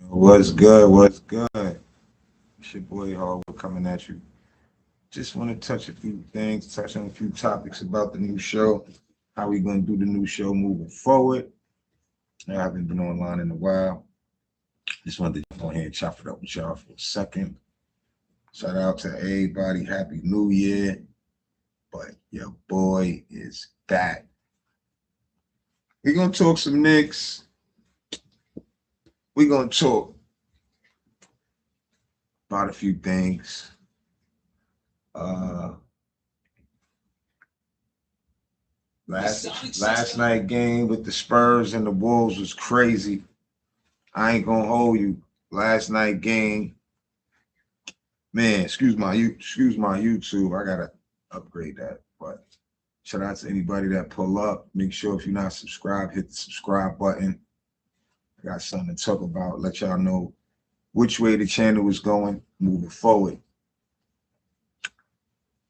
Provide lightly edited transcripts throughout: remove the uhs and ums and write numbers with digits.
What's good? What's good? It's your boy Hardwood coming at you. Just want to touch a few things, touch on a few topics about the new show, how we gonna do the new show moving forward. I haven't been online in a while. Just wanted to go ahead and chop it up with y'all for a second. Shout out to everybody. Happy New Year. But your boy is back. We're gonna talk some Knicks. We're gonna talk about a few things. Uh last night game with the Spurs and the Wolves was crazy. I ain't gonna hold you. Last night game, man. Excuse my YouTube. I gotta upgrade that. But shout out to anybody that pull up. Make sure if you're not subscribed, hit the subscribe button. I got something to talk about. Let y'all know which way the channel is going moving forward.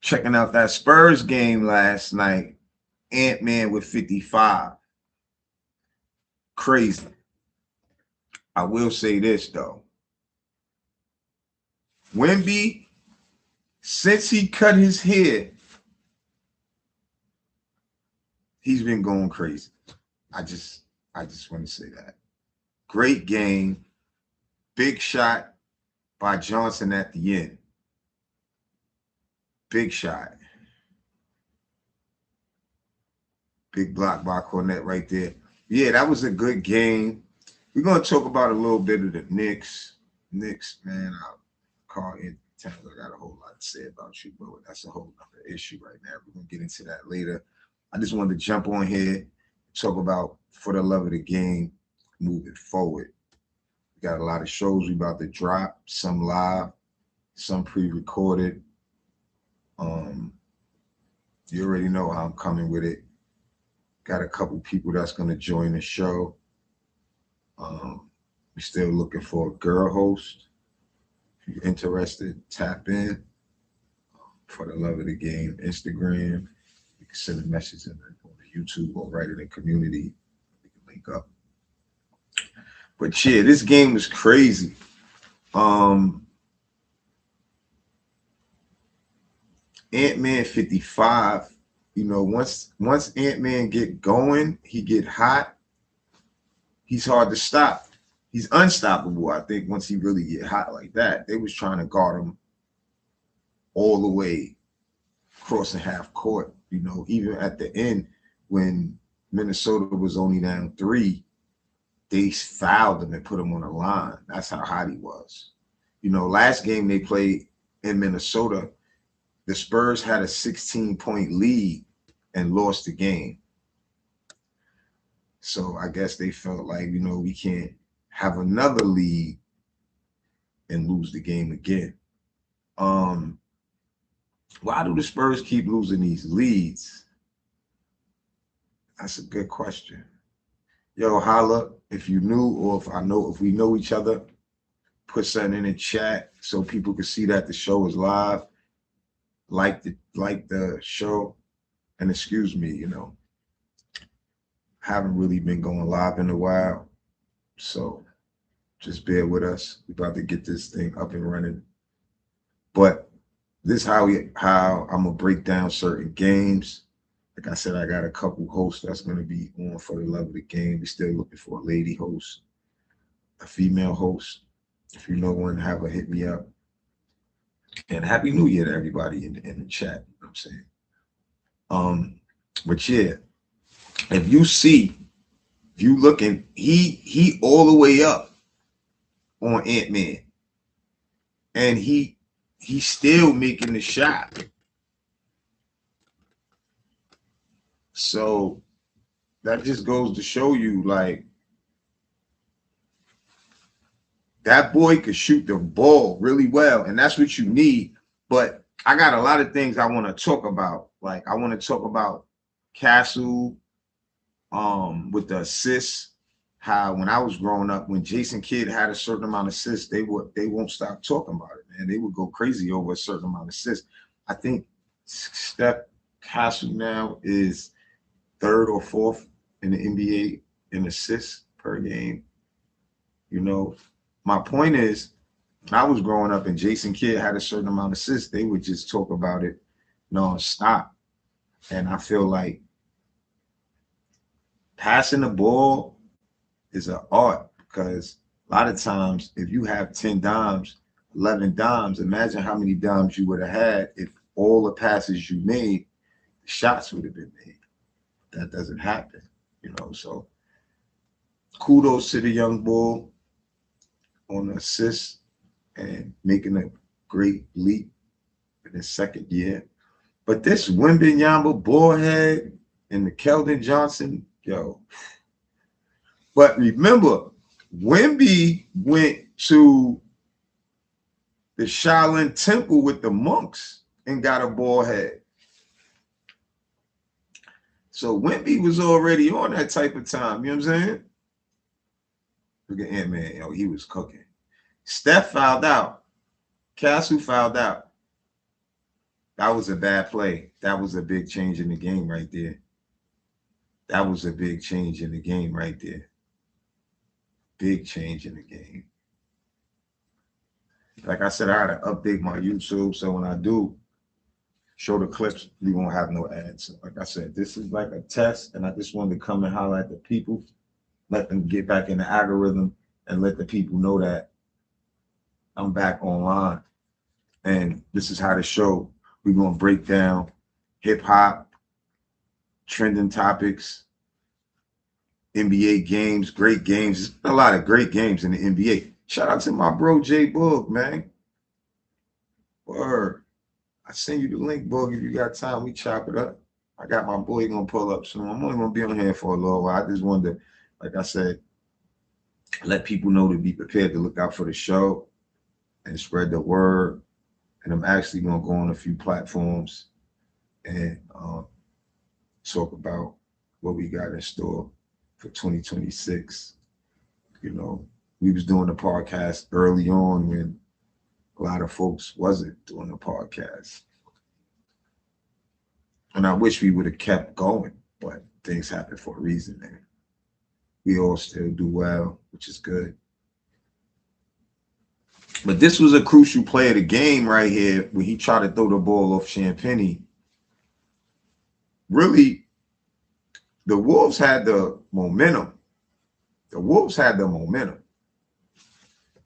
Checking out that Spurs game last night. Ant-Man with 55. Crazy. I will say this though. Wemby, since he cut his hair, he's been going crazy. I just want to say that. Great game. Big shot by Johnson at the end. Big shot. Big block by Cornette right there. Yeah, that was a good game. We're going to talk about a little bit of the Knicks. Knicks, man, Carl Anthony Towns, I got a whole lot to say about you, but that's a whole other issue right now. We're going to get into that later. I just wanted to jump on here, talk about for the love of the game moving forward. We got a lot of shows we about to drop, some live, some pre-recorded. You already know how I'm coming with it. Got a couple people that's going to join the show. We're still looking for a girl host. If you're interested, tap in. For the love of the game, Instagram. You can send a message on the YouTube or write it in community. We can link up. But yeah, this game was crazy. Ant-Man 55. You know, once Ant-Man get going, he get hot. He's hard to stop. He's unstoppable, I think, once he really get hot like that. They was trying to guard him all the way crossing half court. You know, even at the end when Minnesota was only down 3, they fouled him and put him on the line. That's how hot he was. You know, last game they played in Minnesota, the Spurs had a 16-point lead and lost the game. So I guess they felt like, you know, we can't have another lead and lose the game again. Why do the Spurs keep losing these leads? That's a good question. Yo, holla if you knew, or if we know each other, put something in the chat so people can see that the show is live. Like the show, and excuse me, you know, haven't really been going live in a while, so just bear with us. We're about to get this thing up and running. But this is how I'm gonna break down certain games. Like I said, I got a couple hosts that's gonna be on for the love of the game. We're still looking for a lady host, a female host. If you know one, have her hit me up. And Happy New Year to everybody in the chat. You know what I'm saying? But yeah, if you looking, he all the way up on Ant-Man. And he's still making the shot. So that just goes to show you, like, that boy could shoot the ball really well, and that's what you need. But I got a lot of things I want to talk about. Like, I want to talk about Castle with the assists. How when I was growing up, when Jason Kidd had a certain amount of assists, they won't stop talking about it, man. They would go crazy over a certain amount of assists. I think Steph Castle now is 3rd or 4th in the NBA in assists per game. You know, my point is, when I was growing up and Jason Kidd had a certain amount of assists, they would just talk about it non-stop. And I feel like passing the ball is an art because a lot of times if you have 10 dimes, 11 dimes, imagine how many dimes you would have had if all the passes you made, the shots would have been made. That doesn't happen, So kudos to the young bull on the assist and making a great leap in his second year. But this Wemby Bullhead and the Keldon Johnson, yo. But remember, Wemby went to the Shaolin Temple with the monks and got a ball head. So Wemby was already on that type of time. You know what I'm saying? Look at Ant-Man. Yo, he was cooking. Steph fouled out. Castle fouled out. That was a bad play. That was a big change in the game right there. That was a big change in the game right there. Big change in the game. Like I said, I had to update my YouTube, so when I do show the clips, we won't have no ads. So like I said, this is like a test, and I just wanted to come and highlight the people, let them get back in the algorithm, and let the people know that I'm back online. And this is how the show, we're going to break down hip-hop, trending topics, NBA games, great games. There's been a lot of great games in the NBA. Shout out to my bro, Jay Boog, man. Word. I send you the link, Boog. If you got time, we chop it up. I got my boy going to pull up soon. I'm only going to be on here for a little while. I just wanted to, like I said, let people know to be prepared to look out for the show and spread the word. And I'm actually going to go on a few platforms and talk about what we got in store for 2026. We was doing the podcast early on when a lot of folks wasn't doing the podcast. And I wish we would have kept going, but things happen for a reason, man. We all still do well, which is good. But this was a crucial play of the game right here when he tried to throw the ball off Champagnie. Really, the Wolves had the momentum.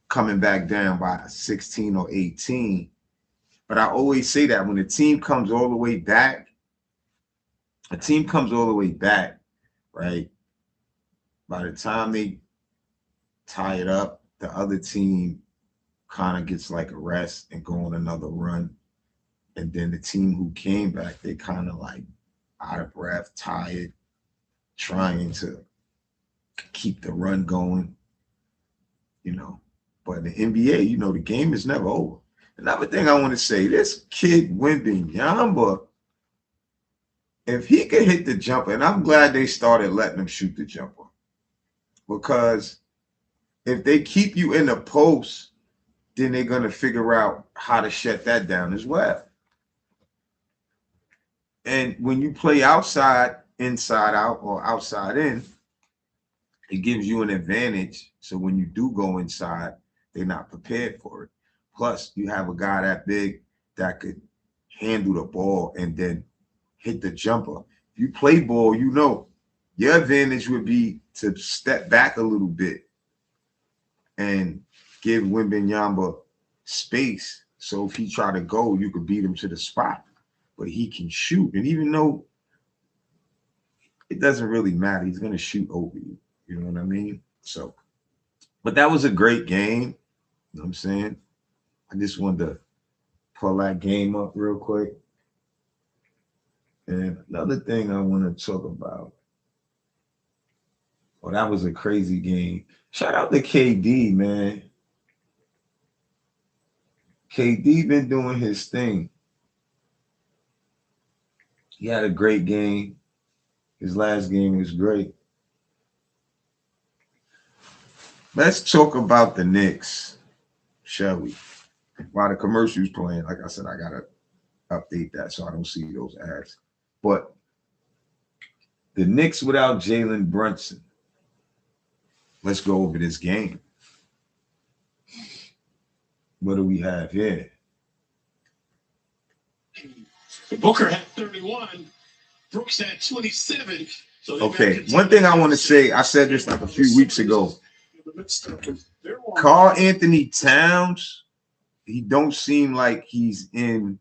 Coming back down by 16 or 18. But I always say that when a team comes all the way back, right? By the time they tie it up, the other team kind of gets like a rest and go on another run. And then the team who came back, they kind of like out of breath, tired, trying to keep the run going, But in the NBA, the game is never over. Another thing I want to say, this kid Wembanyama, if he could hit the jumper, and I'm glad they started letting him shoot the jumper, because if they keep you in the post, then they're going to figure out how to shut that down as well. And when you play outside, inside out, or outside in, it gives you an advantage. So when you do go inside, they're not prepared for it. Plus, you have a guy that big that could handle the ball and then hit the jumper. If you play ball, your advantage would be to step back a little bit and give Wembanyama space. So if he try to go, you could beat him to the spot. But he can shoot. And even though it doesn't really matter, he's going to shoot over you. You know what I mean? So, but that was a great game. You know what I'm saying? I just wanted to pull that game up real quick. And another thing I want to talk about. Well, that was a crazy game. Shout out to KD, man. KD been doing his thing. He had a great game. His last game was great. Let's talk about the Knicks, shall we? While the commercial's playing, like I said, I got to update that so I don't see those ads. But the Knicks without Jalen Brunson. Let's go over this game. What do we have here? Booker had 31. Brooks had 27. So okay, one thing I want to say, I said this like a few weeks ago. Karl Anthony Towns, he don't seem like he's in.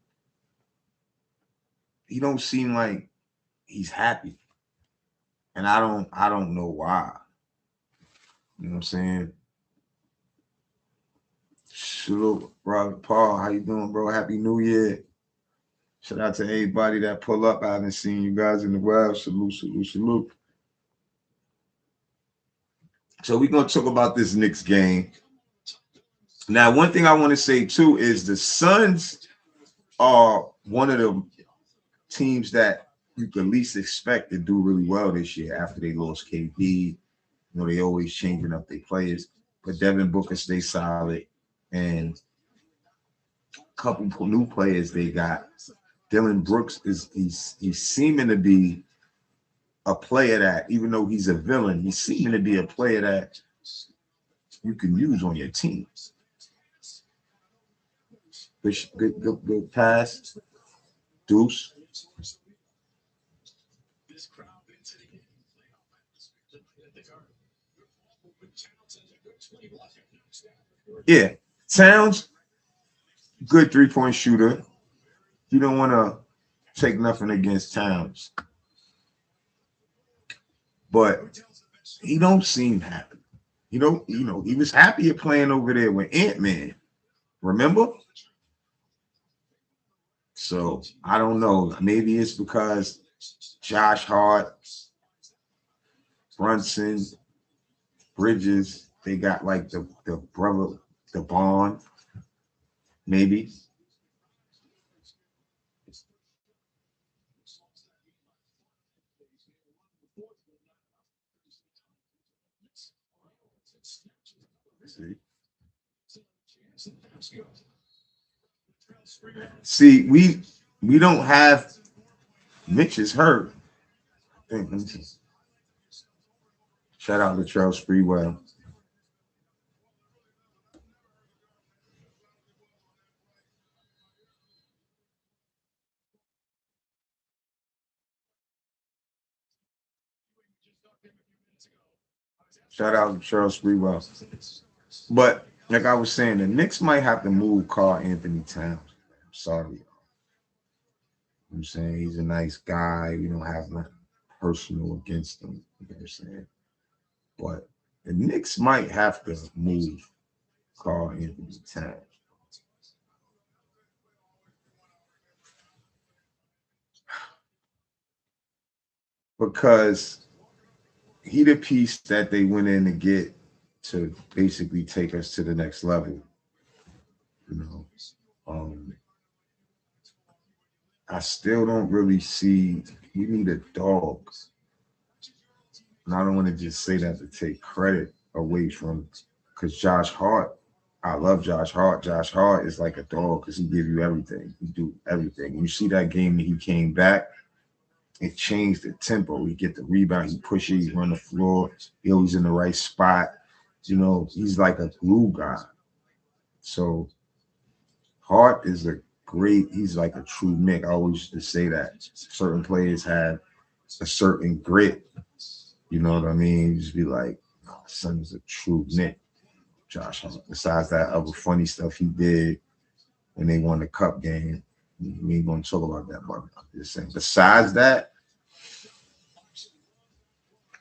He don't seem like he's happy, and I don't know why. You know what I'm saying? Salute, Robert Paul. How you doing, bro? Happy New Year. Shout out to everybody that pull up. I haven't seen you guys in the while. Salute, salute, salute. So we're gonna talk about this Knicks game. Now, one thing I want to say too is the Suns are one of the teams that you could least expect to do really well this year after they lost KD. You know, they always changing up their players, but Devin Booker stays solid, and a couple new players they got. Dylan Brooks he's seeming to be a player that, even though he's a villain, he's seeming to be a player that you can use on your team. Good pass, Deuce. Yeah, Towns, good 3-point shooter. You don't want to take nothing against Towns, but he don't seem happy. He was happier playing over there with Ant-Man. Remember? So I don't know. Maybe it's because Josh Hart, Brunson, Bridges, they got like the brother, the bond. Maybe. See, we don't have Mitch is hurt. Shout out to Charles Freewell. Shout out to Charles Freewell. But like I was saying, the Knicks might have to move Karl Anthony Towns. I'm sorry. I'm saying he's a nice guy. We don't have nothing personal against him. You know what I'm saying? But the Knicks might have to move Karl Anthony Towns. Because he the piece that they went in to get to basically take us to the next level. You know, um, I still don't really see. We need a dog, and I don't want to just say that to take credit away from, because Josh Hart. I love Josh Hart. Josh Hart is like a dog because he give you everything. He do everything. You see that game that he came back, it changed the tempo. He get the rebound, he push it, he run the floor, he always in the right spot. You know, he's like a glue guy. So Hart is a great, he's like a true Nick. I always used to say that. Certain players have a certain grit. You know what I mean? You just be like, oh, son is a true Nick. Josh Hart. Besides that other funny stuff he did when they won the cup game. We ain't gonna talk about that, but I'm just saying. Besides that,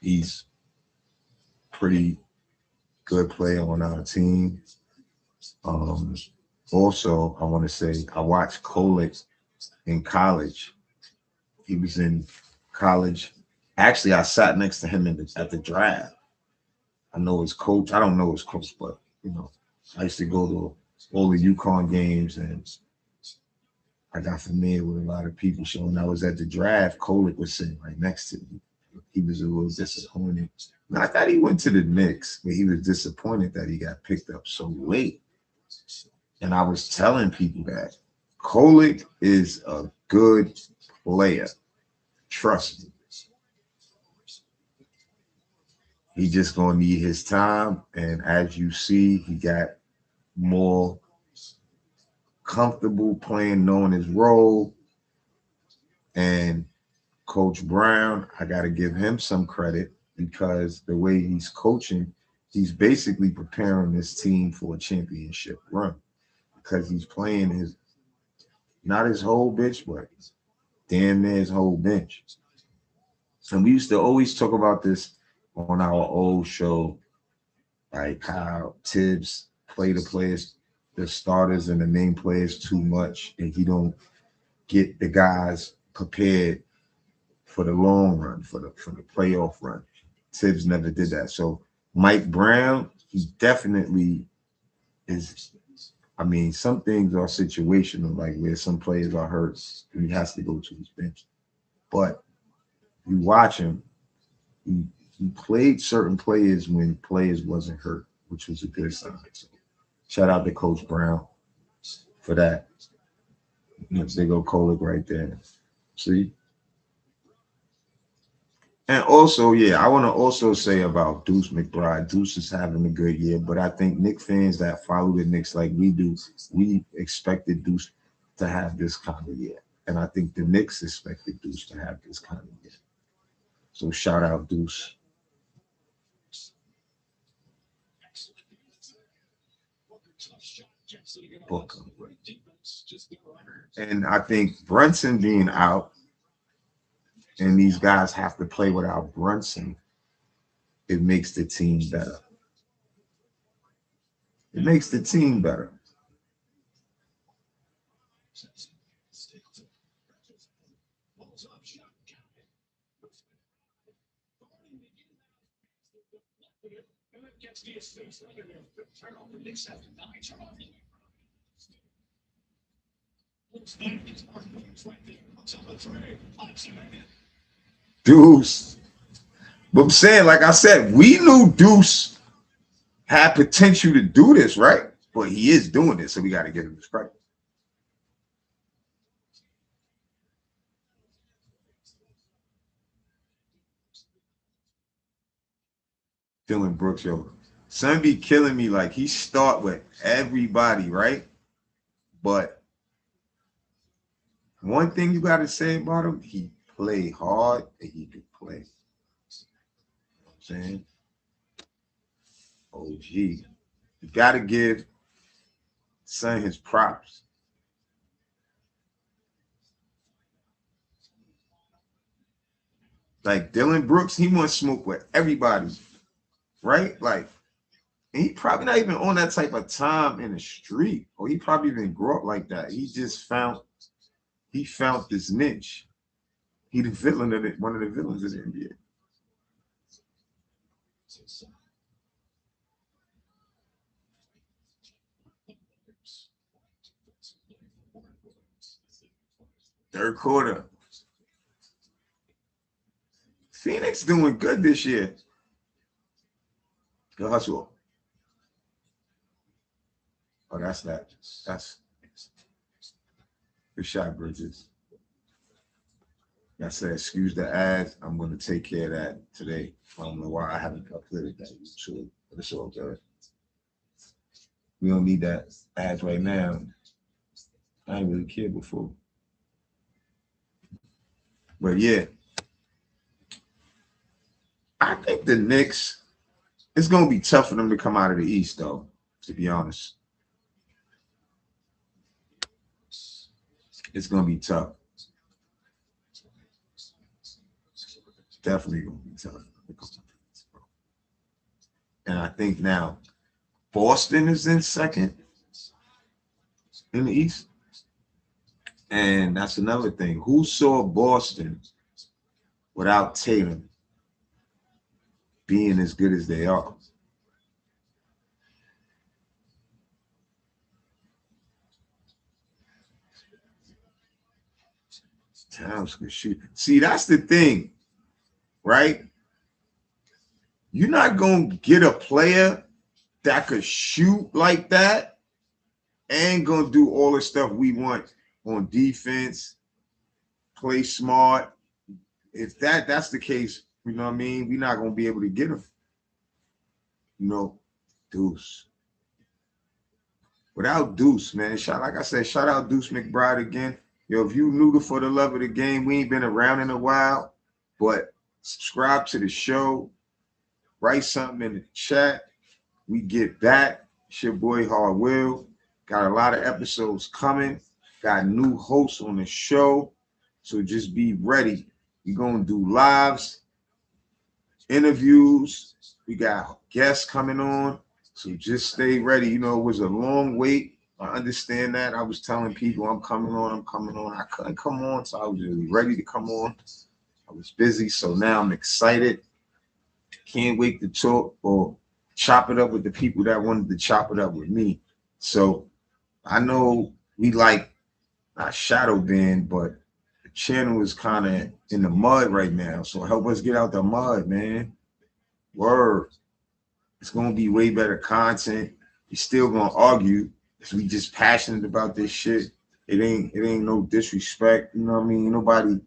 he's pretty good player on our team. Um, Also, I want to say I watched Kolek in college. He was in college. Actually, I sat next to him at the draft. I know his coach. I don't know his coach, but I used to go to all the UConn games, and I got familiar with a lot of people. So when I was at the draft, Kolek was sitting right next to me. He was a little disappointed. Not that he went to the Knicks, but he was disappointed that he got picked up so late. And I was telling people that Kolek is a good player. Trust me. He just gonna need his time. And as you see, he got more comfortable playing, knowing his role. And Coach Brown, I got to give him some credit because the way he's coaching, he's basically preparing this team for a championship run because he's playing his not his whole bench, but damn near his whole bench. And we used to always talk about this on our old show, like how Tibbs play the players, the starters and the main players too much, and he don't get the guys prepared for the long run, for the playoff run. Tibbs never did that. So Mike Brown, he definitely is. I mean, some things are situational, like where some players are hurt and he has to go to his bench. But you watch him, he, he played certain players when players wasn't hurt, which was a good sign. So shout out to Coach Brown for that. They go Kolick right there. See? And also, yeah, I want to also say about Deuce McBride. Deuce is having a good year, but I think Knicks fans that follow the Knicks like we do, we expected Deuce to have this kind of year. And I think the Knicks expected Deuce to have this kind of year. So shout out Deuce. Booker. And I think Brunson being out and these guys have to play without Brunson, it makes the team better. It makes the team better. Deuce. But I'm saying, like I said, we knew Deuce had potential to do this, right? But he is doing it, so we got to give him his credit. Dylan Brooks, yo. Son be killing me. Like he start with everybody, right? But one thing you got to say about him, he play hard and he can play. You know what I'm saying? OG. You got to give Son his props. Like Dylan Brooks, he wants smoke with everybody, right? Like, and he probably not even on that type of time in the street, or he probably even grew up like that. He found this niche. He the villain of it, one of the villains of the NBA. Third quarter. Phoenix doing good this year. Good hustle. Oh, that's that. That's good shot, Bridges. I said, excuse the ads. I'm going to take care of that today. I don't know why I haven't uploaded that YouTube, but it's all good. We don't need that ads right now. I ain't really cared before. But yeah, I think the Knicks, it's going to be tough for them to come out of the East, though, to be honest. It's going to be tough. Definitely going to be tough. And I think now Boston is in second in the East. And that's another thing. Who saw Boston without Tatum being as good as they are? Towns can shoot. See, that's the thing, right? You're not going to get a player that could shoot like that and going to do all the stuff we want on defense, play smart. If that's the case, you know what I mean? We're not going to be able to get him. You know, Deuce. without Deuce, man. Like I said, shout out Deuce McBride again. Yo, if you new to For the Love of the Game, we ain't been around in a while, but subscribe to the show, write something in the chat. We get back. It's your boy Hard Will. Got a lot of episodes coming. Got new hosts on the show. So just be ready. We're going to do lives, interviews. We got guests coming on. So just stay ready. You know, it was a long wait. I understand that. I was telling people I'm coming on. I couldn't come on, so I was really ready to come on. I was busy, so now I'm excited. Can't wait to talk or chop it up with the people that wanted to chop it up with me. So I know we like not shadow banned, but the channel is kind of in the mud right now. So help us get out the mud, man. Word. It's gonna be way better content. You're still gonna argue because we just passionate about this shit. It ain't no disrespect. You know what I mean? Nobody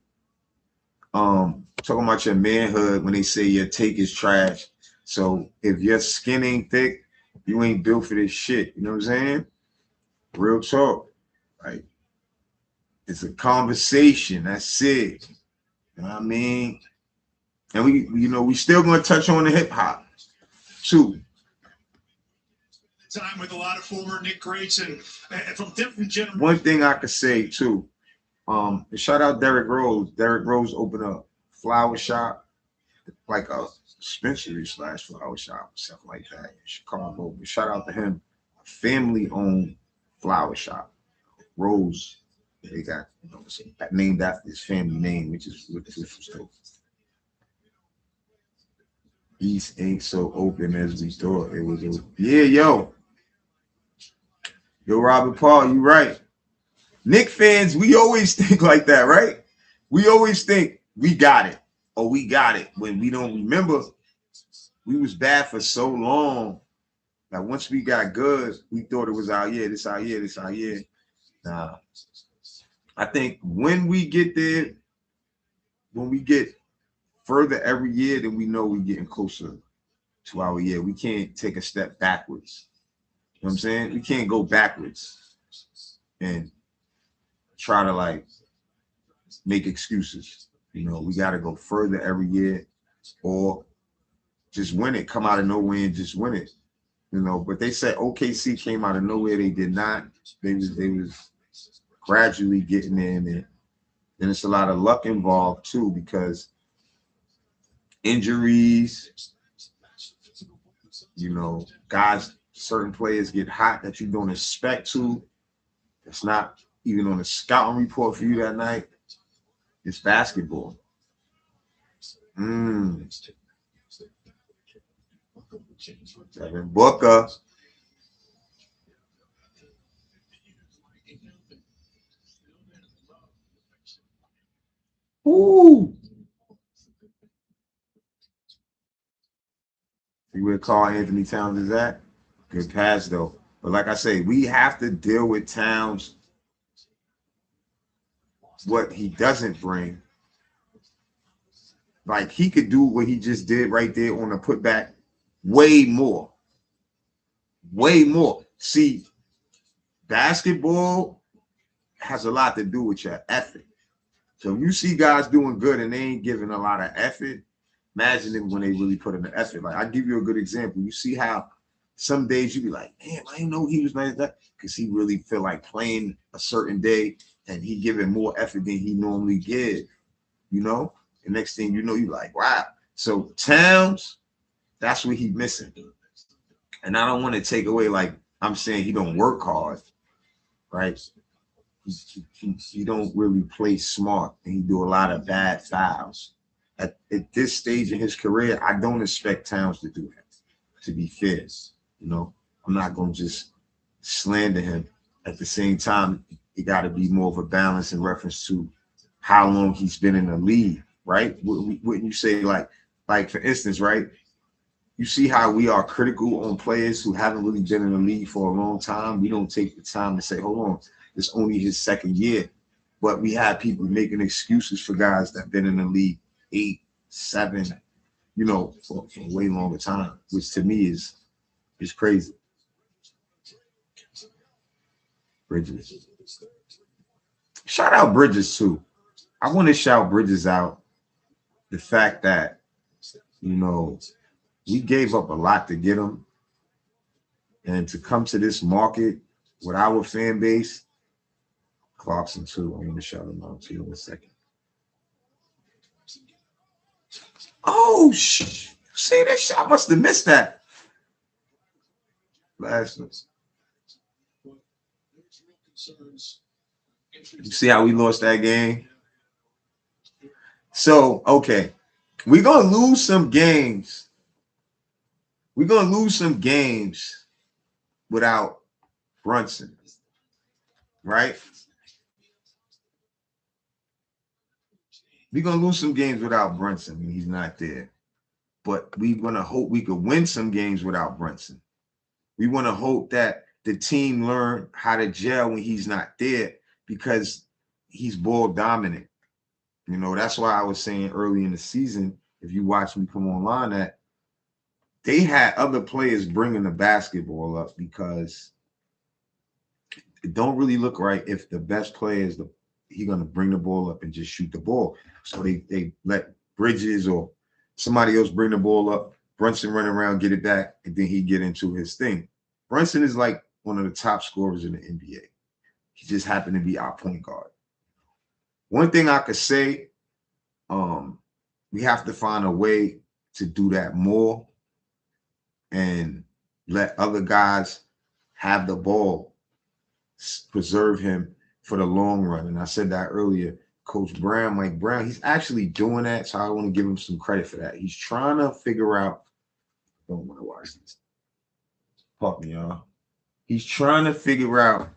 talking about your manhood when they say your take is trash. So if your skin ain't thick, you ain't built for this shit. You know what I'm saying? Real talk. Like it's a conversation. That's it. You know what I mean? And we still gonna touch on the hip hop too. Time with a lot of former Knicks greats and from different generations. One thing I could say too, shout out Derrick Rose. Derrick Rose opened a flower shop, like a dispensary / flower shop, something like that in Chicago. But shout out to him, a family-owned flower shop, Rose. They got named after his family name, which was dope. East ain't so open as we thought it was. Yeah, yo, Robert Paul, you right. Knicks fans, we always think like that, right? We always think we got it or we got it when we don't remember we was bad for so long that once we got good, we thought it was our year, this our year, this our year. Nah. I think when we get there, when we get further every year, then we know we're getting closer to our year. We can't take a step backwards. You know what I'm saying? We can't go backwards and try to like make excuses. You know, we got to go further every year or just win it, come out of nowhere and just win it. You know, but they said OKC came out of nowhere. They did not. They was gradually getting in there. And it's a lot of luck involved too, because injuries, you know, guys, certain players get hot that you don't expect to. It's not even on the scouting report for you that night. It's basketball. Devin Booker. Ooh. See where Carl Anthony Towns is at? Good pass though. But like I say, we have to deal with Towns, what he doesn't bring. Like he could do what he just did right there on the putback way more. Way more. See, basketball has a lot to do with your effort. So if you see guys doing good and they ain't giving a lot of effort, imagine them when they really put in the effort. Like I'll give you a good example. You see how some days you be like, damn, I didn't know he was like that, because he really feel like playing a certain day and he giving more effort than he normally give. You know, the next thing you know, you like, wow. So Towns, that's what he missing. And I don't want to take away, like I'm saying he don't work hard, right? He don't really play smart, and he do a lot of bad fouls. At this stage in his career, I don't expect Towns to do that, to be fair. You know, I'm not going to just slander him. At the same time, it got to be more of a balance in reference to how long he's been in the league, right? Wouldn't you say, like for instance, right? You see how we are critical on players who haven't really been in the league for a long time. We don't take the time to say, hold on, it's only his second year. But we have people making excuses for guys that have been in the league 8, 7, you know, for a way longer time, which to me is crazy. Bridges. Shout out Bridges too. I want to shout Bridges out. The fact that, you know, we gave up a lot to get him, and to come to this market with our fan base. Clarkson too. I'm gonna shout him out to you in a second. Oh, see that shot? I must have missed that last night. You see how we lost that game? So, okay, we're gonna lose some games. We're gonna lose some games without Brunson, right? We're gonna lose some games without Brunson when he's not there. But we're gonna hope we could win some games without Brunson. We want to hope that the team learn how to gel when he's not there because he's ball dominant. You know, that's why I was saying early in the season, if you watch me come online, that they had other players bringing the basketball up because it don't really look right if the best player is he's going to bring the ball up and just shoot the ball. So they let Bridges or somebody else bring the ball up, Brunson run around, get it back, and then he get into his thing. Brunson is like one of the top scorers in the NBA. He just happened to be our point guard. One thing I could say, we have to find a way to do that more and let other guys have the ball, preserve him for the long run. And I said that earlier. Coach Brown, Mike Brown, he's actually doing that. So I want to give him some credit for that. He's trying to figure out. I don't want to watch this. Fuck me, y'all. He's trying to figure out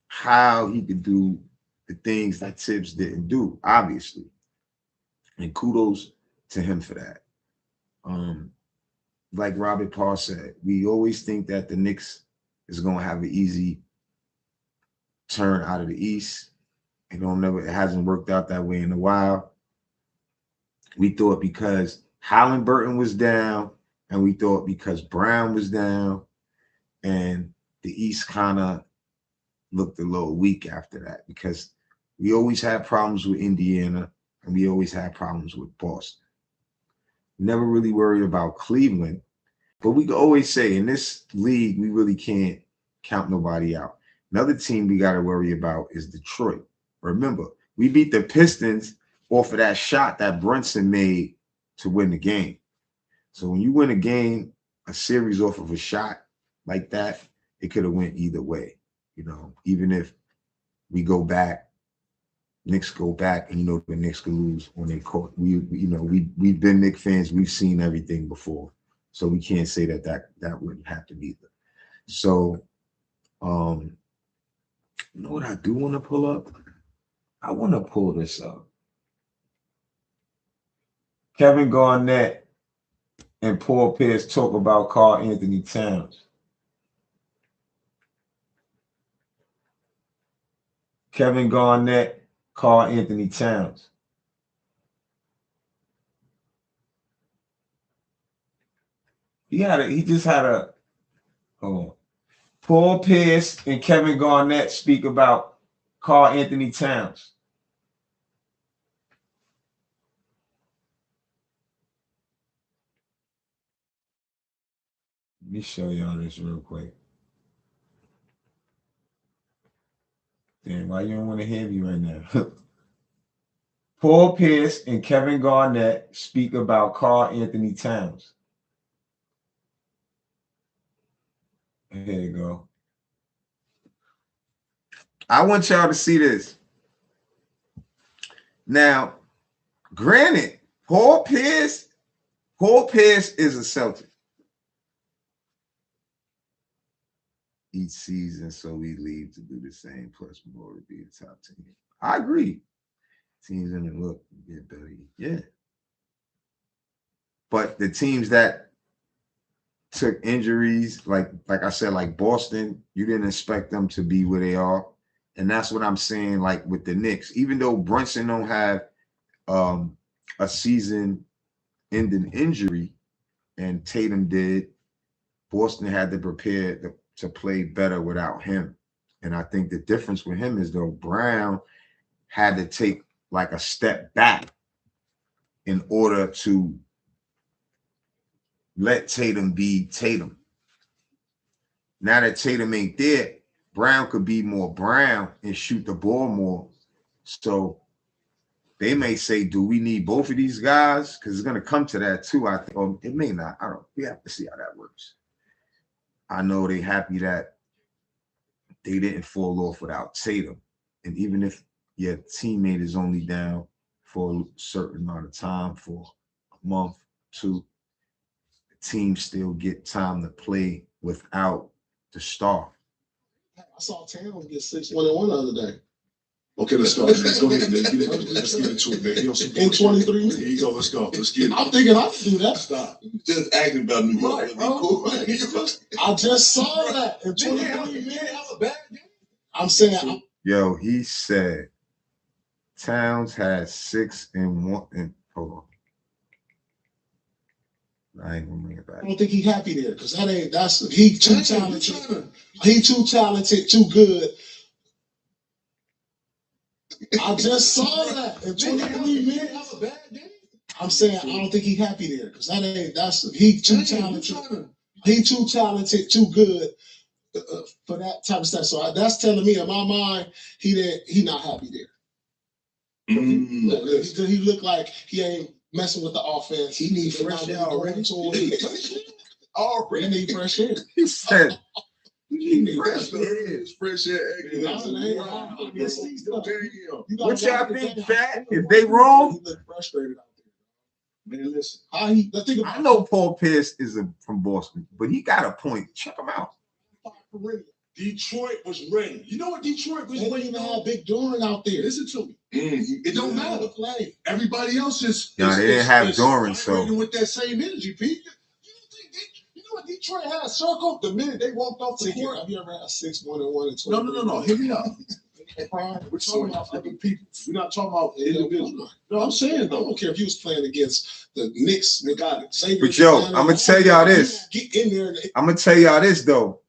how he could do the things that Tibbs didn't do, obviously. And kudos to him for that. Like Robert Parr said, we always think that the Knicks is going to have an easy turn out of the East. It hasn't worked out that way in a while. We thought because Halliburton was down, and we thought because Brown was down, and the East kind of looked a little weak after that because we always had problems with Indiana and we always had problems with Boston. Never really worried about Cleveland, but we could always say in this league, we really can't count nobody out. Another team we got to worry about is Detroit. Remember, we beat the Pistons off of that shot that Brunson made to win the game. So when you win a game, a series off of a shot like that, it could have went either way. You know, even if we go back, Knicks go back, and the Knicks could lose on their court. We've been Knicks fans. We've seen everything before, so we can't say that wouldn't happen either. So, you know what I do want to pull up? I want to pull this up. Kevin Garnett and Paul Pierce talk about Karl Anthony Towns. Kevin Garnett, Karl Anthony Towns. He just had a hold on. Paul Pierce and Kevin Garnett speak about Karl Anthony Towns. Let me show y'all this real quick. Damn, why you don't want to hear me right now? Paul Pierce and Kevin Garnett speak about Karl Anthony Towns. Here you go. I want y'all to see this. Now, granted, Paul Pierce is a Celtic. Each season, so we leave to do the same, plus more to be a top team. I agree. Teams in the look get better. Yeah. But the teams that took injuries, like I said, like Boston, you didn't expect them to be where they are. And that's what I'm saying, like with the Knicks. Even though Brunson don't have a season-ending injury, and Tatum did, Boston had to prepare to play better without him. And I think the difference with him is though Brown had to take like a step back in order to let Tatum be Tatum. Now that Tatum ain't there, Brown could be more Brown and shoot the ball more. So they may say, do we need both of these guys? Because it's going to come to that too. I think, or it may not. I don't know. We have to see how that works. I know they're happy that they didn't fall off without Tatum. And even if your teammate is only down for a certain amount of time, for a month, two, the team still get time to play without the star. I saw Tatum get 6-1 the other day. Okay, let's go. Let's go ahead, man. Let's get into it, man. In 23 minutes. Here you go. Let's go. Let's get it. I'm thinking I can do that. Stop. Just acting about New York. Right, bro. I just saw that in 23 minutes. I'm saying. Yo, he said Towns had 6-1. And hold on. I ain't gonna bring it back. I don't think he's happy there because he too talented. He too talented, too good. I just saw that in 23 minutes. I'm saying I don't think he's happy there because he too talented. He too talented, too good for that type of stuff. So that's telling me in my mind he not happy there. He look like he ain't messing with the offense. He need fresh air already. Already need fresh air. He said he need fresh air. Fresh air. What y'all think, Kat? If they wrong? He look frustrated out there. Man, listen. I know Paul Pierce is from Boston, but he got a point. Check him out. Detroit was ready. You know what Detroit was ready? They didn't even have Big Duran out there. Listen to me. It don't matter. Everybody else is. No, they didn't have Duran, so with that same energy, Pete. You know what Detroit had circled the minute they walked off the court. Have you ever had 6-1 and 20? No. Hear me out. We're talking about other people. We're not talking about individuals. No, I'm saying though. I don't care if he was playing against the Knicks. They got it. But yo, I'm gonna tell y'all this. Get in there. I'm gonna tell y'all this though.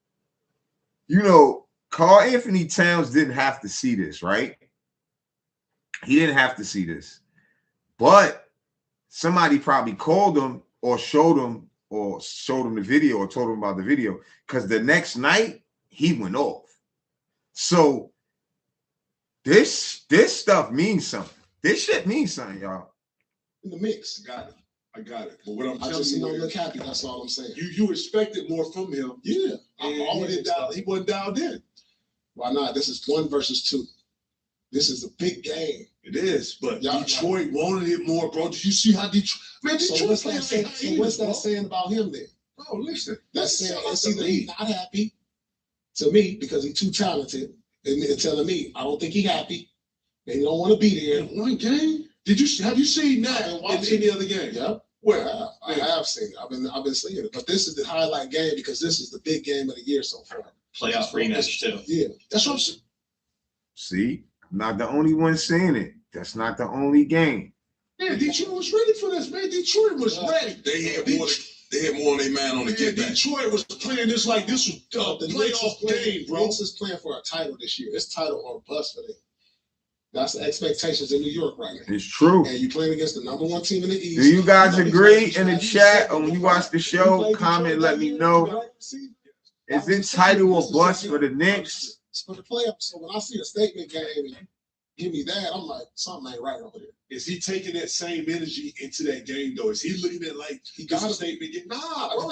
You know, Karl Anthony Towns didn't have to see this, right? He didn't have to see this. But somebody probably called him or showed him the video or told him about the video because the next night he went off. So this stuff means something. This shit means something, y'all. In the mix. I got it. But what I'm telling you, you, don't look happy. That's all I'm saying. You expected more from him. Yeah, He wasn't dialed in. Why not? This is 1 versus 2. This is a big game. It is, but Detroit wanted it more, bro. Did you see how Detroit? Man, Detroit so what's that saying about him then? Oh, listen. That's saying it's either he's not happy to me because he's too talented, and they're telling me I don't think he's happy. They don't want to be there. In one game. Have you seen that in any other game? Yeah. Where? I have seen it. I've been seeing it. But this is the highlight game because this is the big game of the year so far. Playoff rematch too. Yeah. That's what I'm saying. See, I'm not the only one saying it. That's not the only game. Yeah, Detroit was ready for this, man. Detroit was ready. They had more on their mind on the get back. Detroit was playing this like this was the playoff game, bro. Knicks is playing for a title this year. It's title or bust for them. That's the expectations in New York right now. It's true. And you're playing against the #1 team in the East. Do you guys agree in the chat or when you watch the show? Comment, let me know. Is it title or bust for the Knicks? It's for the playoffs. So when I see a statement game and you give me that, I'm like, something ain't right over there. Is he taking that same energy into that game, though? Is he looking at like he got a statement game? Nah, bro.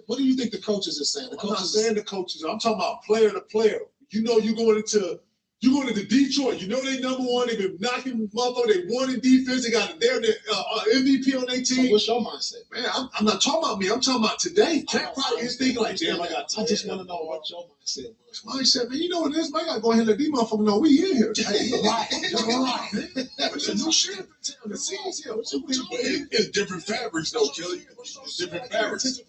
What do you think the coaches are saying? I'm not saying the coaches. I'm talking about player to player. You know, you're going into Detroit. You know they #1. They've been knocking motherfucker. They won in defense. They got their MVP on their team. So what's your mindset? Man, I'm not talking about me. I'm talking about today. Kat probably is thinking like, damn, I just want to know what your mindset was. Mindset, man, you know what it is? Man, I got to go ahead and let these motherfuckers know we in here. Hey, right. It's a new shit in town. The scene's here. It's different fabrics, though, Kelly. It's different fabrics.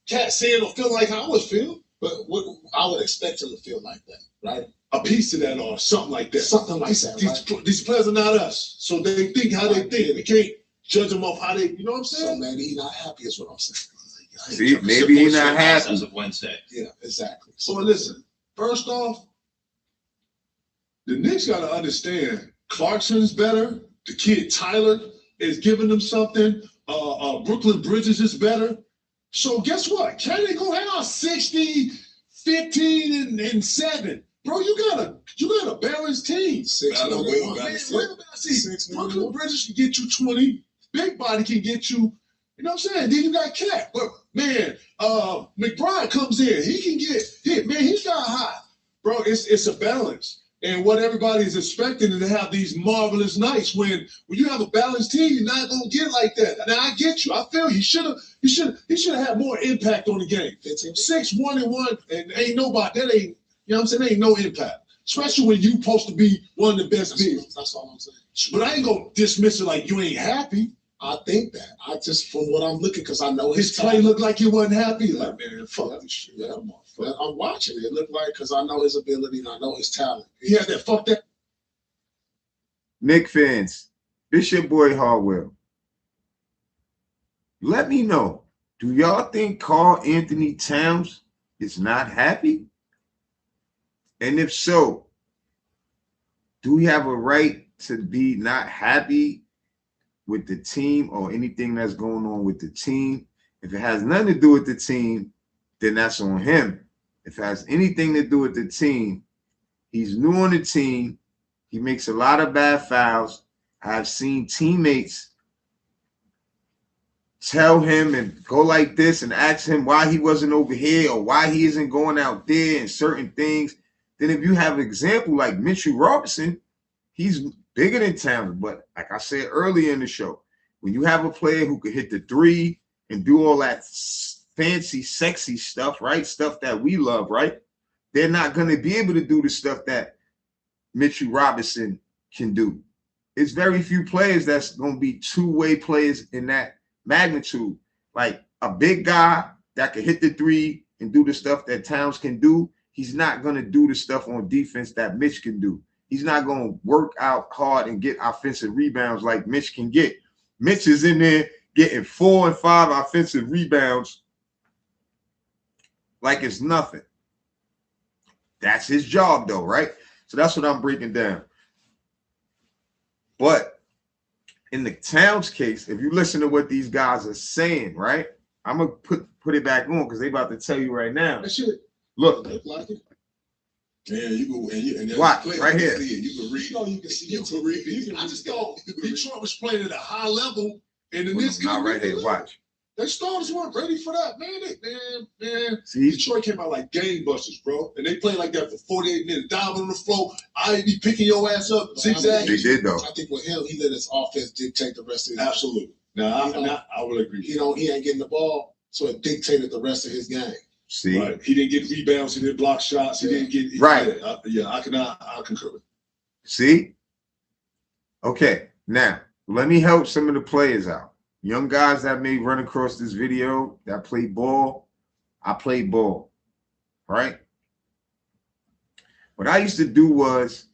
Kat saying or feeling like how I would feel, but what I would expect him to feel like that, right? A piece of that or something like that. Something like that, right? These players are not us. So they think how they think. We can't judge them off how they, you know what I'm saying? So maybe he's not happy is what I'm saying. See, maybe he's not happy. As of Wednesday. Yeah, exactly. So listen, first off, the Knicks got to understand Clarkson's better. The kid Tyler is giving them something. Brooklyn Bridges is better. So guess what? Kat ain't gonna have 60, 15, and 7. Bro, you got a balanced team. Brooklyn Bridges can get you 20. Big Body can get you, you know what I'm saying? Then you got Kat. But man, McBride comes in. He can get hit. Man, he's got hot. Bro, it's a balance. And what everybody's expecting is to have these marvelous nights. When you have a balanced team, you're not gonna get like that. Now I get you. I feel you. He should have had more impact on the game. 6-1-1, and ain't nobody. That ain't, you know what I'm saying? Ain't no impact. Especially when you supposed to be one of the best bigs. That's all I'm saying. But I ain't gonna dismiss it like you ain't happy. I think that. I just, from what I'm looking, because I know His play looked like he wasn't happy. Like, man, fuck this shit. Yeah, I'm watching it. It looked like, because I know his ability and I know his talent. He had that fuck that. Knick fans, this your boy Harwell. Let me know, do y'all think Karl Anthony Towns is not happy? And if so, do we have a right to be not happy with the team or anything that's going on with the team? If it has nothing to do with the team, then that's on him. If it has anything to do with the team, he's new on the team. He makes a lot of bad fouls. I've seen teammates tell him and go like this and ask him why he wasn't over here or why he isn't going out there and certain things. Then if you have an example like Mitchell Robinson, he's bigger than Towns. But like I said earlier in the show, when you have a player who could hit the three and do all that fancy, sexy stuff, right? Stuff that we love, right? They're not going to be able to do the stuff that Mitchell Robinson can do. It's very few players that's going to be two-way players in that magnitude. Like a big guy that can hit the three and do the stuff that Towns can do, he's not going to do the stuff on defense that Mitch can do. He's not going to work out hard and get offensive rebounds like Mitch can get. Mitch is in there getting 4 and 5 offensive rebounds like it's nothing. That's his job, though, right? So that's what I'm breaking down. But in the Towns case, if you listen to what these guys are saying, right? I'm going to put it back on because they about to tell you right now. That shit. Look. Like it. Yeah, you go and watch right here. You can read. You can see. You can read. I just thought Detroit was playing at a high level, and the Knicks not right here. Watch. They starters weren't ready for that, man. See, Detroit came out like gangbusters, bro, and they played like that for 48 minutes, diving on the floor. I be picking your ass up, zigzag. They did though. I think with him, he let his offense dictate the rest of his. Absolutely. Now I would agree. He ain't getting the ball, so it dictated the rest of his game. See, right. He didn't get rebounds. He didn't block shots. He didn't get right. I concur. See, okay. Now let me help some of the players out. Young guys that may run across this video that play ball. I play ball, right? What I used to do was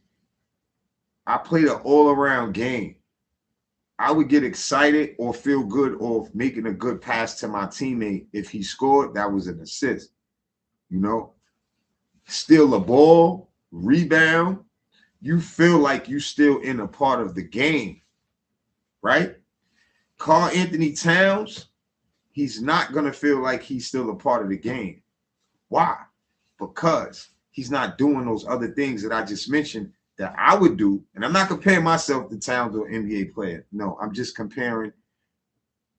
I played an all-around game. I would get excited or feel good or making a good pass to my teammate. If he scored, that was an assist. You know, steal a ball, rebound. You feel like you still in a part of the game, right? Karl Anthony Towns, he's not going to feel like he's still a part of the game. Why? Because he's not doing those other things that I just mentioned that I would do. And I'm not comparing myself to Towns or NBA player. No, I'm just comparing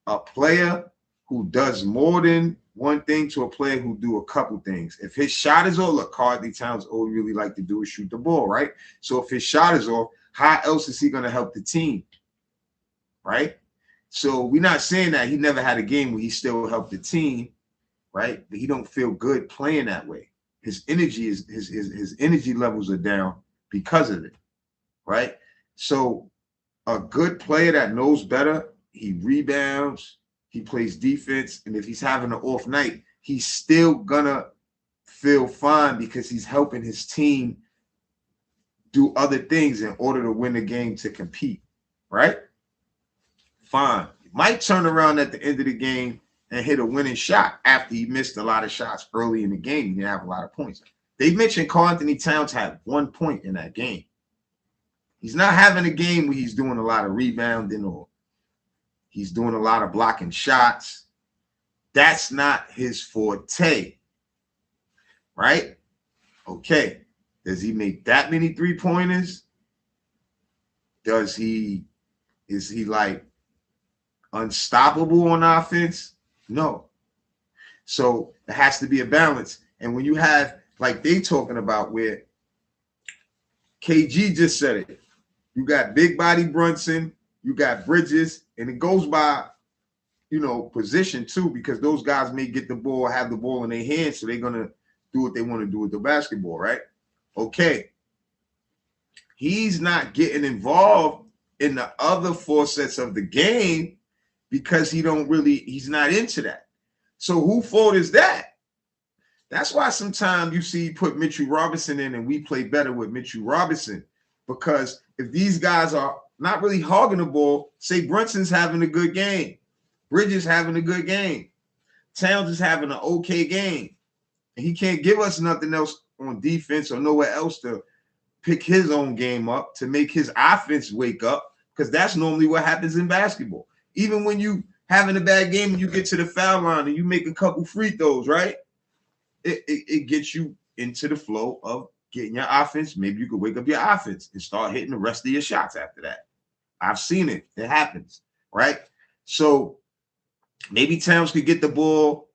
a player who does more than one thing to a player who do a couple things. If his shot is off, look, Karl Anthony Towns, all he really like to do is shoot the ball, right? So if his shot is off, how else is he going to help the team, right? So we're not saying that he never had a game where he still helped the team, right? But he don't feel good playing that way. His energy is his energy levels are down because of it, right? So a good player that knows better, he rebounds, he plays defense, and if he's having an off night, he's still gonna feel fine because he's helping his team do other things in order to win the game to compete, right? Fine. It might turn around at the end of the game and hit a winning shot after he missed a lot of shots early in the game. He didn't have a lot of points. They mentioned Karl Anthony Towns had 1 point in that game. He's not having a game where he's doing a lot of rebounding or he's doing a lot of blocking shots. That's not his forte, right? Okay. Does he make that many 3-pointers? Is he like unstoppable on offense? No. So it has to be a balance. And when you have, like they talking about where KG just said it, you got big body Brunson, you got Bridges, and it goes by, position too, because those guys may get the ball, have the ball in their hands, so they're going to do what they want to do with the basketball, right? Okay. He's not getting involved in the other 4 sets of the game because he's not into that. So whose fault is that? That's why sometimes you see put Mitchell Robinson in and we play better with Mitchell Robinson, because if these guys are not really hogging the ball, say Brunson's having a good game, Bridges having a good game, Towns is having an okay game, and he can't give us nothing else on defense or nowhere else to pick his own game up to make his offense wake up, because that's normally what happens in basketball. Even when you having a bad game and you get to the foul line and you make a couple free throws, right? It gets you into the flow of getting your offense. Maybe you could wake up your offense and start hitting the rest of your shots after that. I've seen it. It happens, right? So maybe Towns could get the ball,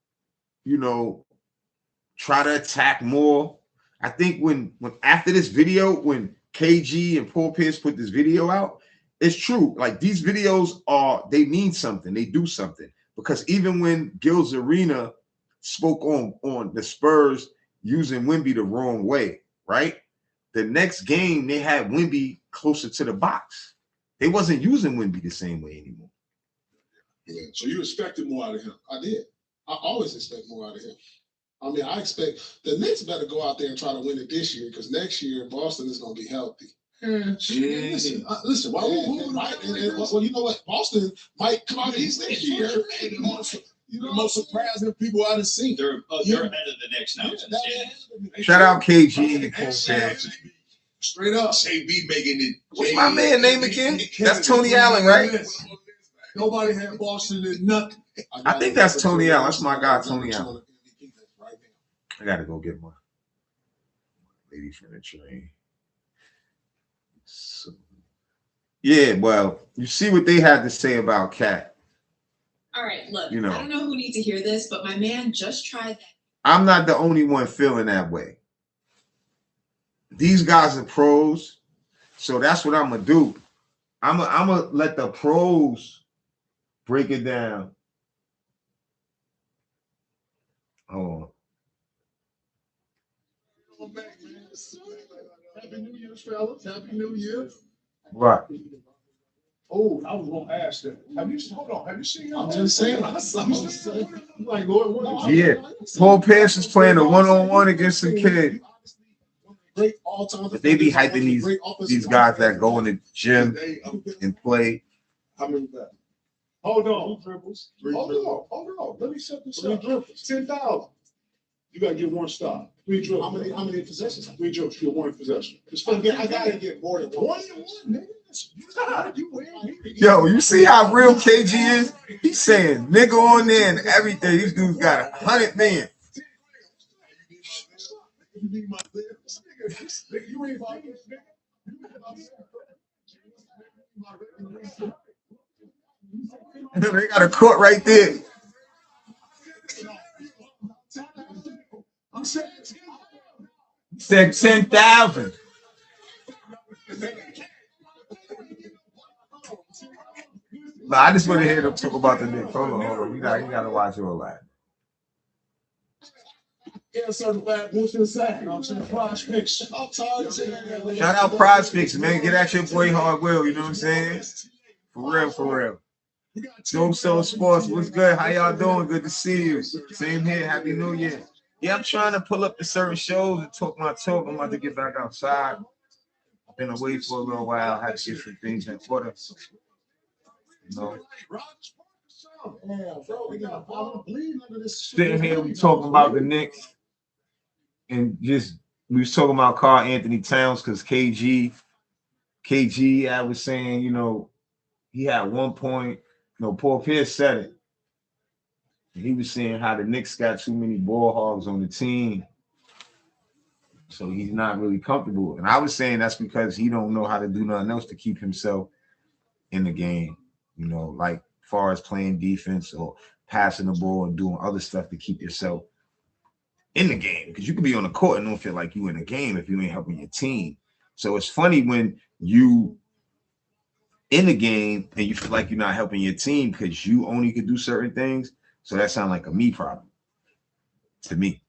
try to attack more. I think when after this video, when KG and Paul Pierce put this video out, it's true. Like these videos they mean something. They do something. Because even when Gil's Arena spoke on the Spurs using Wemby the wrong way, right? The next game, they had Wemby closer to the box. They wasn't using Wemby the same way anymore. Yeah. So you expected more out of him. I did. I always expect more out of him. I mean, I expect the Knicks better go out there and try to win it this year, because next year Boston is going to be healthy. Listen. Well, you know what? Boston might come out East next year. The most surprising people I've seen. They're ahead of the Knicks now. Shout out KG and Paul Pierce. Straight up. JB making it. What's my man name again? That's Tony Allen, right? Nobody had Boston in nothing. I think that's Tony Allen. That's my guy, Tony Allen. I got to go get my lady from the train. So, yeah, well, you see what they had to say about Kat. All right, look, I don't know who needs to hear this, but my man just tried that. I'm not the only one feeling that way. These guys are pros, so that's what I'm going to do. I'm going to let the pros break it down. Hold on. Happy New Year, fellas. Happy New Year. Right. Oh, I was going to ask that. Have you seen him? I'm just saying. I'm like, Lord, what is Yeah. Paul Pierce is playing a one-on-one against some kid. But they be hyping these guys that go in the gym and play. How many that? Hold on. Hold on. Let me set this up. 10,000. You gotta get one stop. 3 dribbles. How many possessions? 3 dribbles. You get 1 possession. I gotta get more than one. 1 nigga. You win. Yo, you see how real KG is? He's saying nigga on there and everything. These dudes got 100 million. You need my nigga. You ain't my They got a court right there. Said 10,000. No, I just want to hear them talk about the Knicks. Hold on. You gotta watch all that. Shout out Prize Picks, man. Get at your boy Hard Will, you know what I'm saying? For real. Dope Soul Sports, what's good? How y'all doing? Good to see you. Same here. Happy New Year. Yeah, I'm trying to pull up to certain shows and talk my talk. I'm about to get back outside. I've been away for a little while. I had to get some things in order. You know. Yeah, bro, we got a bleed under this shit. Sitting here, we talking about the Knicks, and just we was talking about Karl Anthony Towns because KG, I was saying, you know, he had 1 point. No, Paul Pierce said it. He was saying how the Knicks got too many ball hogs on the team, so he's not really comfortable. And I was saying that's because he don't know how to do nothing else to keep himself in the game. You know, like far as playing defense or passing the ball and doing other stuff to keep yourself in the game. Because you could be on the court and don't feel like you in the game if you ain't helping your team. So it's funny when you in the game and you feel like you're not helping your team because you only could do certain things. So that sounds like a me problem to me.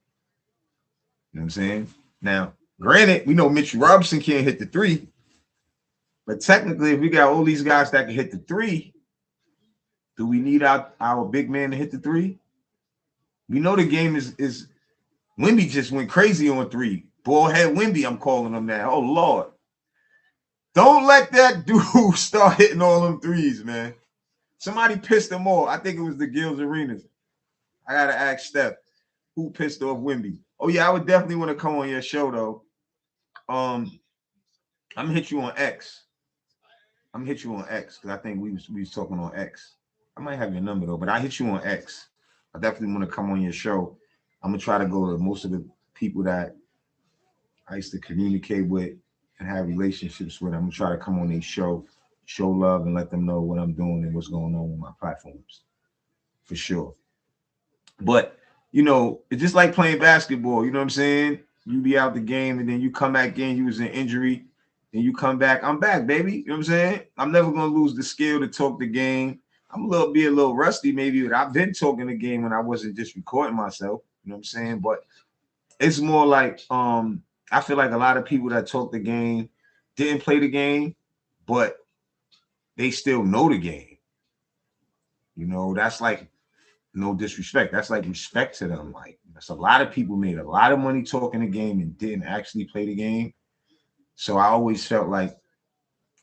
You know what I'm saying? Now, granted, we know Mitchell Robinson can't hit the three, but technically, if we got all these guys that can hit the three, do we need our big man to hit the three? We know the game is Wemby just went crazy on three. Ballhead Wemby, I'm calling him that. Oh, Lord. Don't let that dude start hitting all them threes, man. Somebody pissed him off. I think it was the Gills Arenas. I got to ask Steph, who pissed off Wemby? Oh, yeah, I would definitely want to come on your show, though. I'm going to hit you on X. I'm going to hit you on X because I think we was talking on X. I might have your number, though, but I hit you on X. I definitely want to come on your show. I'm going to try to go to most of the people that I used to communicate with and have relationships with. I'm going to try to come on their show love, and let them know what I'm doing and what's going on with my platforms. For sure. But, you know, it's just like playing basketball. You know what I'm saying? You be out the game, and then you come back in, you was in injury, and you come back. I'm back, baby. You know what I'm saying? I'm never going to lose the skill to talk the game. I'm a little rusty maybe, but I've been talking the game when I wasn't just recording myself. You know what I'm saying? But it's more like I feel like a lot of people that talk the game didn't play the game, but they still know the game. You know, that's like no disrespect. That's like respect to them. Like, that's a lot of people made a lot of money talking the game and didn't actually play the game. So I always felt like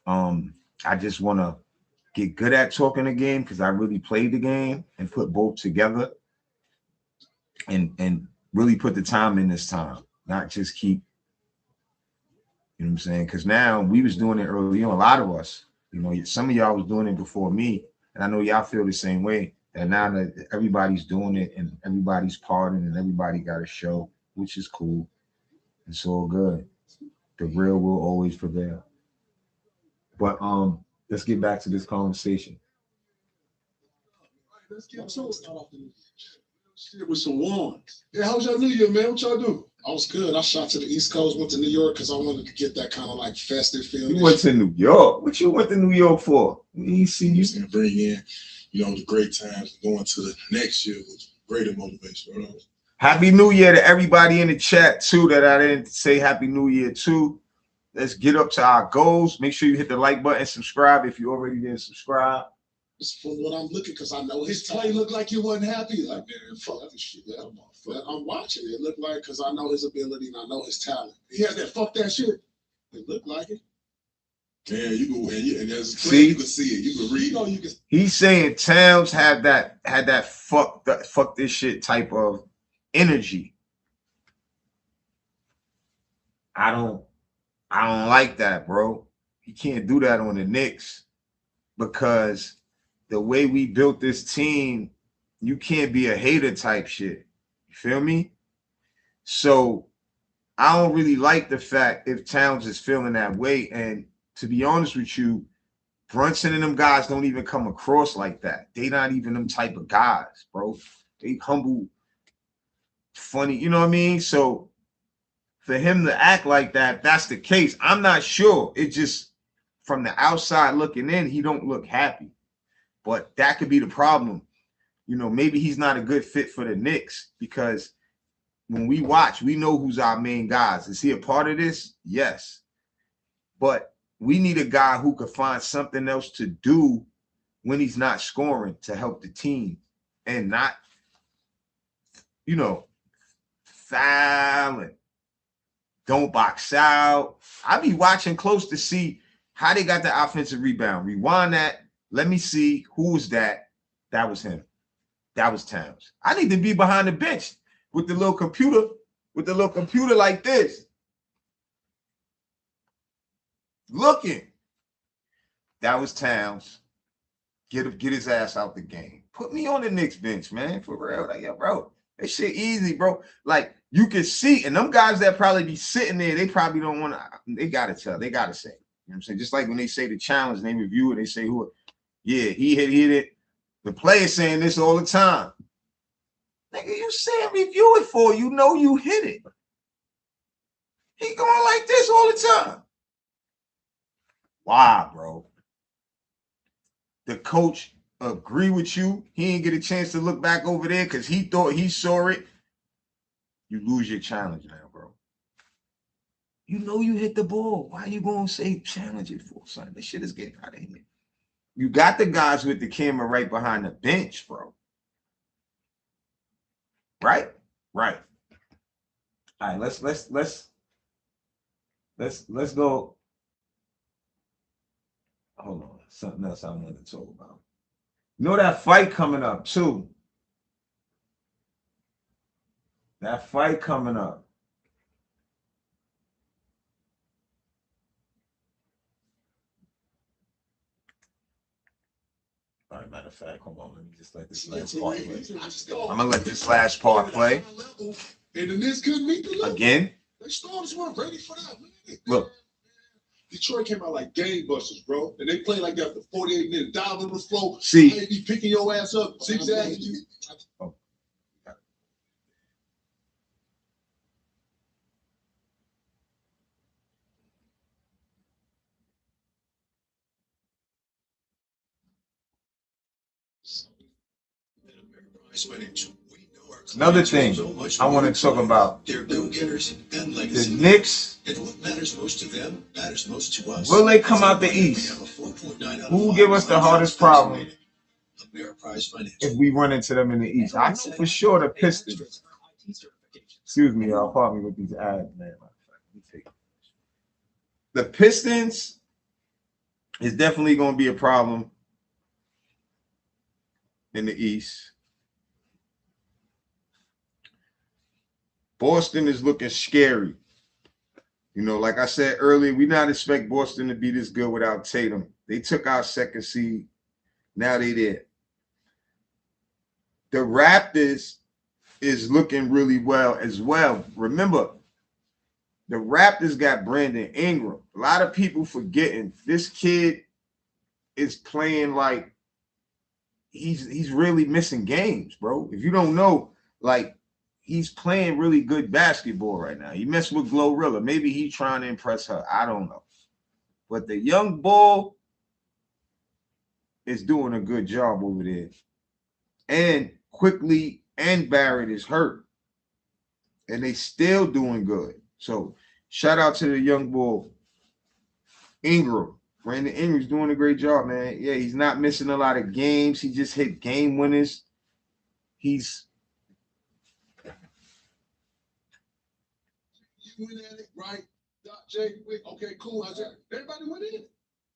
I just want to get good at talking the game because I really played the game and put both together and really put the time in this time, not just keep, you know what I'm saying? Because now we was doing it early on, a lot of us, you know, some of y'all was doing it before me, and I know y'all feel the same way. And now that everybody's doing it and everybody's partying and everybody got a show, which is cool. It's all good. The real will always prevail. But let's get back to this conversation. Let's get to it. Shit with some ones. Yeah, how was your New Year, man? What y'all do? I was good. I shot to the East Coast, went to New York because I wanted to get that kind of like festive feel. You went to New York? What you went to New York for? You see, you gonna bring in, you know, the great times going to the next year with greater motivation. Right? Happy New Year to everybody in the chat too that I didn't say Happy New Year to. Let's get up to our goals. Make sure you hit the like button, subscribe if you already didn't subscribe. It's from what I'm looking because I know his play looked like you wasn't happy. Like, man, fuck that shit. I'm watching it. It looked like because I know his ability and I know his talent. He has that fuck that shit. It looked like it. Yeah, you go and as a player, you can see it. You can read. You know, you can. He's saying Towns had that fuck this shit type of energy. I don't like that, bro. He can't do that on the Knicks because the way we built this team, you can't be a hater type shit. You feel me? So I don't really like the fact if Towns is feeling that way. And to be honest with you, Brunson and them guys don't even come across like that. They not even them type of guys, bro. They humble, funny, you know what I mean? So for him to act like that, that's the case. I'm not sure. It just, from the outside looking in, he don't look happy. But that could be the problem. You know, maybe he's not a good fit for the Knicks because when we watch, we know who's our main guys. Is he a part of this? Yes. But we need a guy who could find something else to do when he's not scoring to help the team and not, you know, fouling. Don't box out. I be watching close to see how they got the offensive rebound. Rewind that. Let me see who was that. That was him. That was Towns. I need to be behind the bench with the little computer, like this. Looking. That was Towns. Get his ass out the game. Put me on the Knicks bench, man. For real. Like, yeah, bro. That shit easy, bro. Like, you can see, and them guys that probably be sitting there, they probably don't want to, they gotta tell, they gotta say. You know what I'm saying? Just like when they say the challenge, they review it, they say who, yeah, he hit it. The player's saying this all the time. Nigga, you saying review it for you know you hit it. He going like this all the time. Wow, bro. The coach agree with you. He didn't get a chance to look back over there because he thought he saw it. You lose your challenge now, bro. You know you hit the ball. Why are you going to say challenge it for, son? This shit is getting out of here. You got the guys with the camera right behind the bench, bro. Right? Right. All right, let's go. Hold on. Something else I wanted to talk about. You know that fight coming up, too. That fight coming up. All right, matter of fact, hold on. Let me just let this last part play. I'm going to let this last part play. And the Knicks couldn't meet the level. Again. They starters weren't ready for that, man. Look. Detroit came out like gangbusters, bro. And they played like that for 48 minutes. Dive on the floor. See. They be picking your ass up. Zigzag you. Oh. Another thing I want to talk about. The Knicks. What matters most to them matters most to us. Will they come out the East? Who will give us the hardest problem if we run into them in the East? I know for sure the Pistons. Excuse me, y'all. Pardon me with these ads, man. The Pistons is definitely going to be a problem in the East. Boston is looking scary. You know, like I said earlier, we not expect Boston to be this good without Tatum. They took our second seed. Now they there. The Raptors is looking really well as well. Remember, the Raptors got Brandon Ingram. A lot of people forgetting this kid is playing like he's really missing games, bro. If you don't know, like, he's playing really good basketball right now. He messed with Glorilla. Maybe he's trying to impress her. I don't know. But the young bull is doing a good job over there. And Quickly and Barrett is hurt. And they still doing good. So shout out to the young bull, Ingram. Brandon Ingram's doing a great job, man. Yeah, he's not missing a lot of games. He just hit game winners. He's went at it, right? Jay, okay, cool. I said, everybody went in.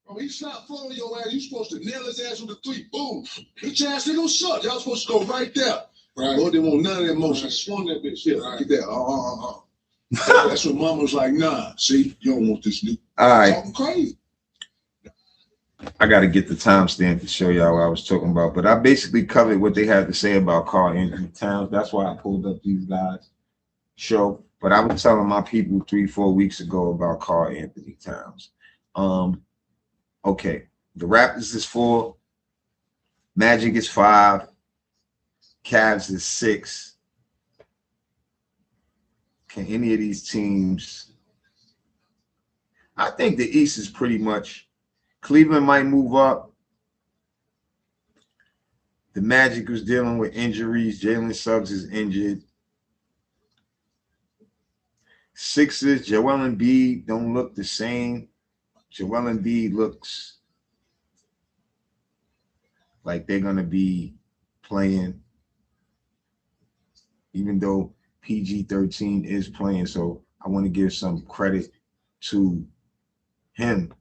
Bro, he shot following your ass. You supposed to nail his ass with the three. Boom. His ass ain't gonna shut. Y'all supposed to go right there. Right. Boy, they want none of that motion. Swung that bitch. Yeah, right. Get that. That's what mama was like, nah. See, you don't want this new. All right. Talking crazy. I got to get the timestamp to show y'all what I was talking about. But I basically covered what they had to say about Karl-Anthony Towns. That's why I pulled up these guys' show. But I was telling my people 3-4 weeks ago about Karl-Anthony Towns. Okay, the Raptors is 4, Magic is 5, Cavs is 6. Can any of these teams? I think the East is pretty much. Cleveland might move up. The Magic was dealing with injuries. Jalen Suggs is injured. Sixers, Joel Embiid don't look the same. Joel Embiid looks like they're going to be playing, even though PG-13 is playing. So I want to give some credit to him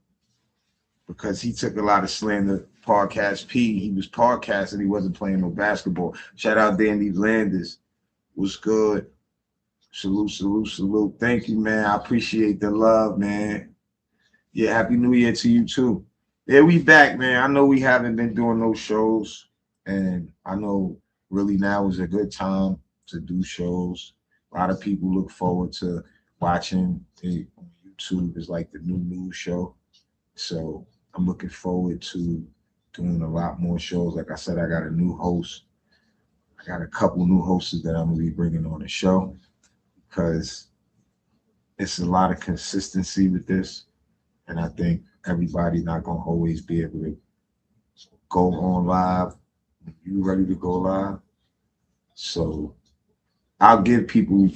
because he took a lot of slander Podcast P. He was podcasting. He wasn't playing no basketball. Shout out Danny Landis. Was good. Salute, salute, salute. Thank you, man. I appreciate the love, man. Yeah, Happy New Year to you too. Yeah, we back, man. I know we haven't been doing those shows, and I know really now is a good time to do shows. A lot of people look forward to watching it on YouTube. It's like the new news show. So I'm looking forward to doing a lot more shows. Like I said, I got a new host. I got a couple new hosts that I'm gonna be bringing on the show because it's a lot of consistency with this, and I think everybody's not gonna always be able to go on live. You ready to go live? So I'll give people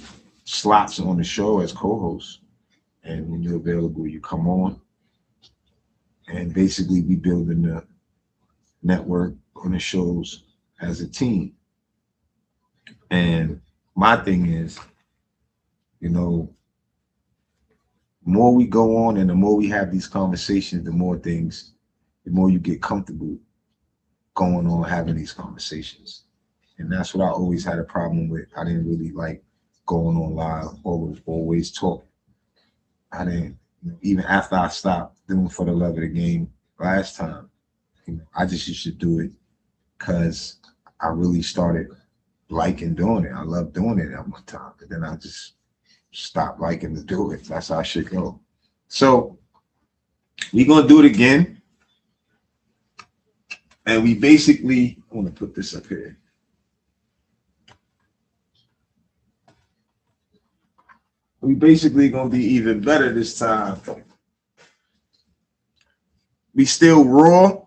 slots on the show as co-hosts, and when you're available, you come on. And basically, we building the network on the shows as a team. And my thing is, you know, the more we go on and the more we have these conversations, the more you get comfortable going on having these conversations. And that's what I always had a problem with. I didn't really like going on live, always talking. I didn't, even after I stopped doing For the Love of the Game last time, I just used to do it because I really started liking doing it. I loved doing it at one time, but then I just stopped liking to do it. That's how I should go. So we're gonna do it again. And we basically, I want to put this up here. We basically gonna be even better this time. We still raw.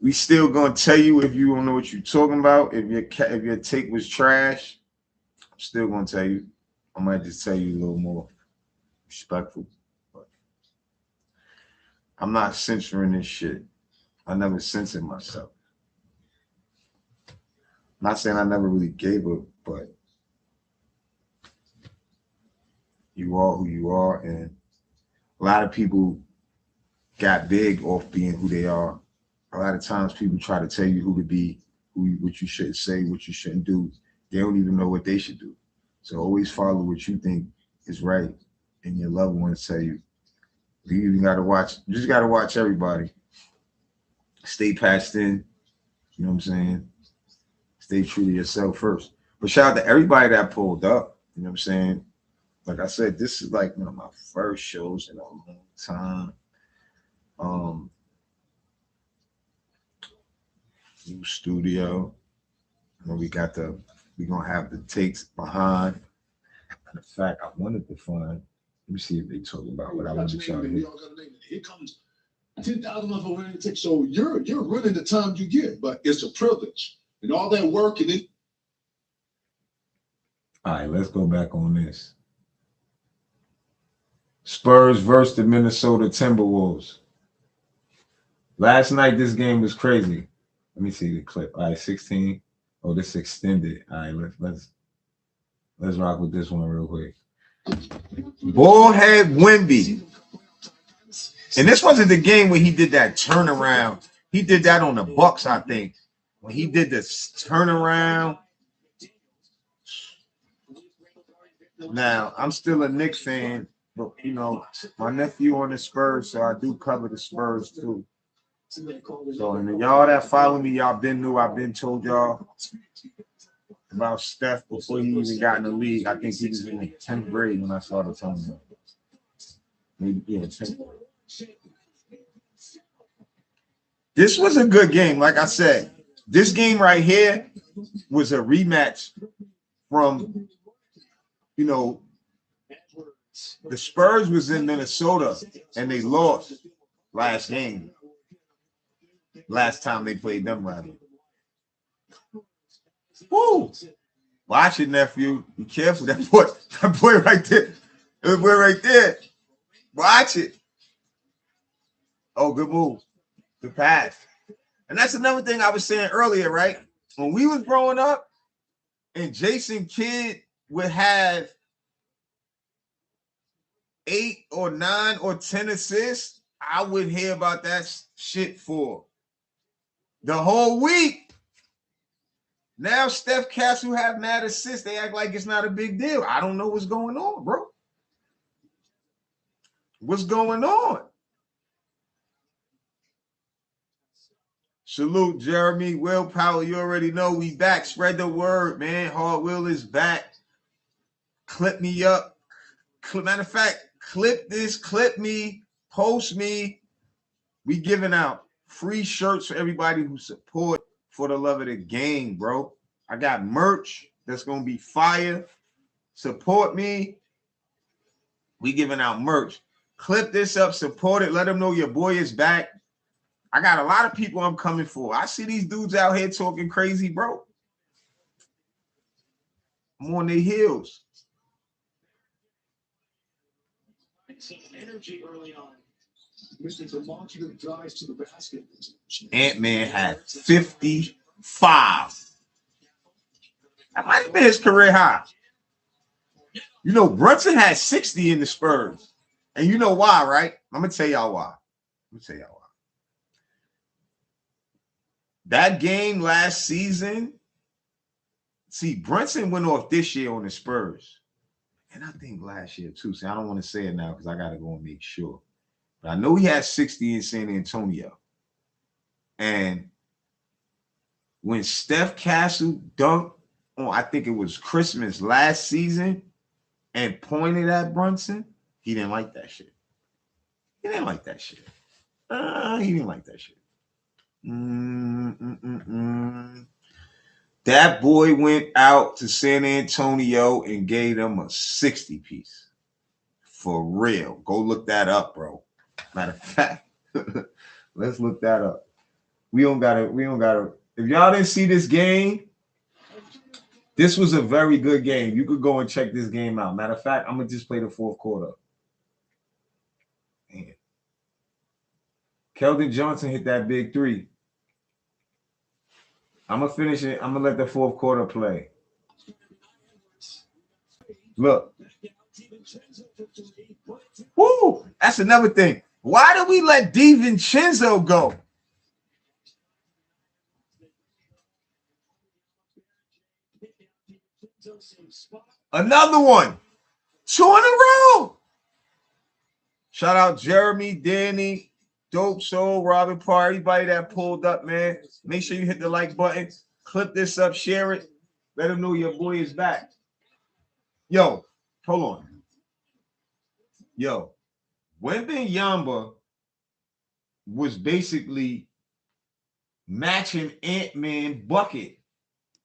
We still gonna tell you if you don't know what you're talking about. If your take was trash, I'm still gonna tell you. I might just tell you a little more respectful. But I'm not censoring this shit. I never censored myself. Not saying I never really gave up, but you are who you are, and a lot of people got big off being who they are. A lot of times people try to tell you who to be, what you should say, what you shouldn't do. They don't even know what they should do. So always follow what you think is right, and your loved ones tell you. You even gotta watch. You just gotta watch everybody. Stay patched in. You know what I'm saying? Stay true to yourself first. But shout out to everybody that pulled up. You know what I'm saying? Like I said, this is like one of my first shows in a long time. New studio. And we're gonna have the takes behind. In fact, I wanted to find. Let me see if they talk about what I want to tell you. Here comes 10,000 of over in take. So you're running the time you get, but it's a privilege and all that work and it. All right, let's go back on this. Spurs versus the Minnesota Timberwolves. Last night, this game was crazy. Let me see the clip. All right, 16. Oh, this extended. All right, let's rock with this one real quick. Ballhead Wemby. And this wasn't the game where he did that turnaround. He did that on the Bucks, I think. When he did this turnaround. Now, I'm still a Knicks fan, but my nephew on the Spurs, so I do cover the Spurs too. So, and y'all that follow me, y'all I've been told y'all about Steph before he even got in the league. I think he was in the 10th grade when I started telling him. Maybe, 10th grade. This was a good game. Like I said, this game right here was a rematch from, the Spurs was in Minnesota and they lost last game. Last time they played them, rather. Woo! Watch it, nephew. Be careful. That boy right there. That boy right there. Watch it. Oh, good move. Good pass. And that's another thing I was saying earlier, right? When we was growing up and Jason Kidd would have 8 or 9 or 10 assists, I would hear about that shit for The whole week. Now Steph Castle have mad assists. They act like it's not a big deal. I don't know what's going on, bro. What's going on? Salute, Jeremy. Willpower, you already know we back. Spread the word, man. Hard Will is back. Clip me up. Matter of fact, clip this, clip me, post me. We giving out free shirts for everybody who support for the love of the game, bro. I got merch that's going to be fire. Support me. We giving out merch. Clip this up, support it. Let them know your boy is back. I got a lot of people I'm coming for. I see these dudes out here talking crazy, bro. I'm on their heels. Energy early on. Ant-Man had 55. That might have been his career high. You know, Brunson had 60 in the Spurs. And you know why, right? I'm going to tell y'all why. That game last season, see, Brunson went off this year on the Spurs. And I think last year too. See, I don't want to say it now because I got to go and make sure. But I know he had 60 in San Antonio. And when Steph Castle dunked on, I think it was Christmas last season, and pointed at Brunson, he didn't like that shit. He didn't like that shit. That boy went out to San Antonio and gave them a 60 piece. For real. Go look that up, bro. Matter of fact, let's look that up. We don't gotta. If y'all didn't see this game, this was a very good game. You could go and check this game out. Matter of fact, I'm gonna just play the fourth quarter. Man. Keldon Johnson hit that big three. I'm gonna finish it. I'm gonna let the fourth quarter play. Look. Woo! That's another thing. Why did we let DiVincenzo go? Another one. 2 in a row. Shout out Jeremy, Danny, Dope Soul, Robin Parr, everybody that pulled up, man. Make sure you hit the like button. Clip this up, share it. Let them know your boy is back. Yo, hold on. Yo, Wemby was basically matching Ant-Man bucket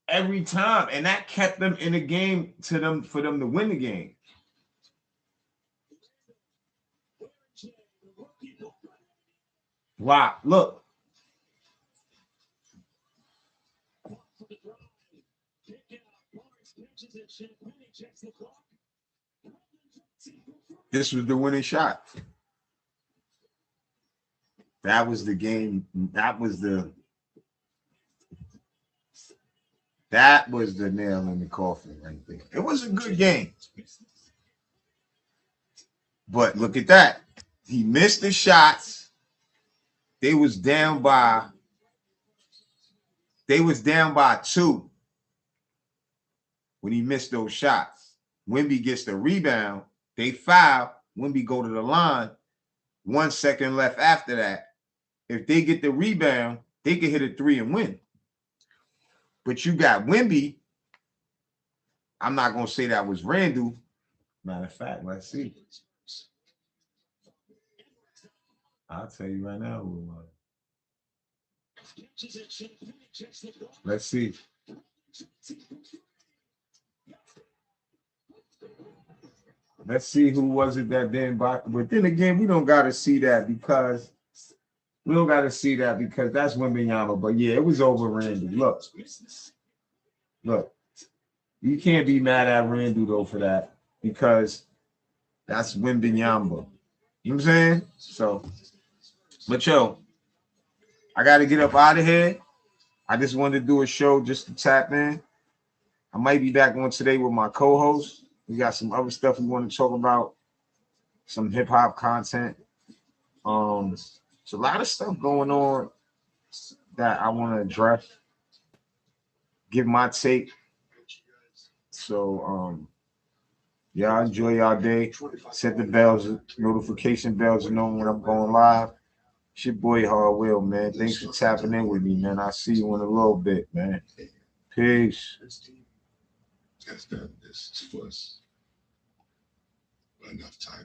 every time, and that kept them in the game for them to win the game. Wow, look. This was the winning shot. That was the game. That was the nail in the coffin right there. It was a good game. But look at that. He missed the shots. They was down by 2 when he missed those shots. Wemby gets the rebound. They foul. Wemby go to the line. 1 second left after that. If they get the rebound, they can hit a 3 and win. But you got Wemby. I'm not going to say that was Randall. Matter of fact, let's see. I'll tell you right now who it was. Let's see. Let's see who was it that didn't buy. But then again, we don't got to see that because that's Wembanyama. But yeah, it was over Randall. Look. You can't be mad at Randall though for that because that's Wembanyama. You know what I'm saying? So, but yo, I got to get up out of here. I just wanted to do a show just to tap in. I might be back on today with my co-host. We got some other stuff we want to talk about, some hip hop content. There's a lot of stuff going on that I want to address, give my take. So y'all enjoy y'all day. Set the bells, notification bells to know when I'm going live. It's your boy Hard Will, man. Thanks for tapping in with me, man. I'll see you in a little bit, man. Peace. That's for us. Enough time.